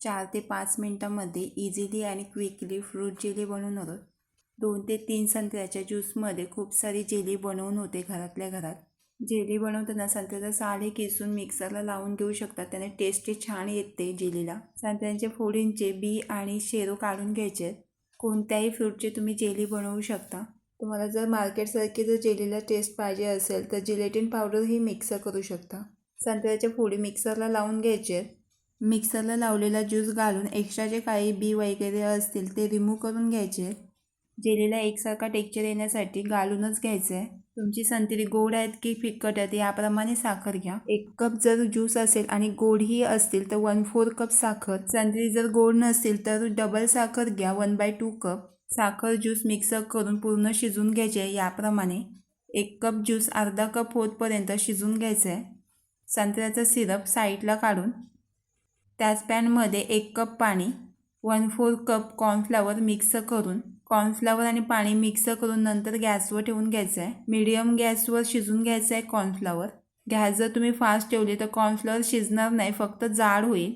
4 ते 5 मिनिटांमध्ये इझिली आणि क्विकली फ्रूट जेली बनवून होतं. 2 ते 3 संत्र्याच्या ज्यूसमध्ये खूप सारी जेली बनवून होते घरातल्या घरात. जेली बनवताना संत्र्याचा साल हे किसून मिक्सरला लावून घेऊ शकतात. त्याने टेस्टी छान येते जेलीला. संत्र्यांच्या फोडींचे बी आणि शेरो काढून घ्यायचे. कोणत्याही फ्रूटचे तुम्ही जेली बनवू शकता. तुम्हाला जर मार्केटसारखी जर जेलीला टेस्ट पाहिजे असेल तर जिलेटिन पावडरही मिक्स करू शकता. संत्र्याच्या फोडी मिक्सरला लावून घ्यायचे. मिक्सरला लावलेला ज्यूस घालून एक्स्ट्रा जे काही बी वगैरे असतील ते रिमूव्ह करून घ्यायचे. जेलीला एकसारखा टेक्स्चर येण्यासाठी घालूनच घ्यायचं आहे. तुमची संत्री गोड आहेत की फिक्कट आहेत याप्रमाणे साखर घ्या. 1 कप जर ज्यूस असेल आणि गोडही असतील तर 1/4 कप साखर. संत्री जर गोड नसतील तर डबल साखर घ्या 1/2 कप. साखर ज्यूस मिक्स करून पूर्ण शिजून घ्यायचे. याप्रमाणे 1 कप ज्यूस अर्धा कप होतपर्यंत शिजून घ्यायचं आहे. संत्र्याचा सिरप साईडला काढून त्याच पॅनमध्ये 1 कप पाणी 1/4 कप कॉर्नफ्लॉवर मिक्स करून कॉर्नफ्लॉवर आणि पाणी मिक्स करून नंतर गॅसवर ठेवून घ्यायचं आहे. मीडियम गॅसवर शिजून घ्यायचं आहे कॉर्नफ्लॉवर. गॅस जर तुम्ही फास्ट ठेवली तर कॉर्नफ्लॉवर शिजणार नाही, फक्त जाड होईल.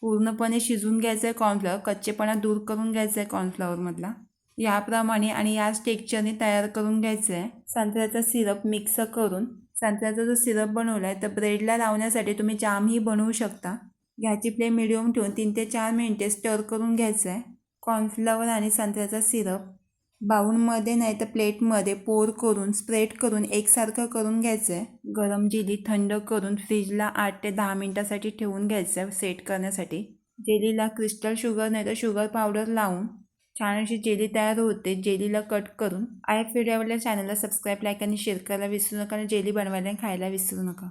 पूर्णपणे शिजून घ्यायचं आहे कॉर्नफ्लॉवर. कच्चेपणा दूर करून घ्यायचा आहे कॉर्नफ्लॉवरमधला. याप्रमाणे आणि याच टेक्स्चरने तयार करून घ्यायचं आहे. संत्र्याचा सिरप मिक्स करून संत्र्याचा जो सिरप बनवला आहे तर ब्रेडला लावण्यासाठी तुम्ही जामही बनवू शकता. गॅसची फ्लेम मिडियम ठेवून 3 ते 4 मिनिटे स्टर करून घ्यायचं आहे. कॉर्नफ्लॉवर आणि संत्र्याचा सिरप बाउलमध्ये नाही तर प्लेटमध्ये पोर करून स्प्रेड करून एकसारखं करून घ्यायचं आहे. गरम जेली थंड करून फ्रीजला 8 ते 10 मिनिटासाठी ठेवून घ्यायचं आहे सेट करण्यासाठी. जेलीला क्रिस्टल शुगर नाही तर शुगर पावडर लावून छान अशी जेली तयार होते. जेलीला कट करून व्हिडिओ आवडल्यास चॅनलला सबस्क्राईब, लाईक आणि शेअर करायला विसरू नका आणि जेली बनवायला आणि खायला विसरू नका.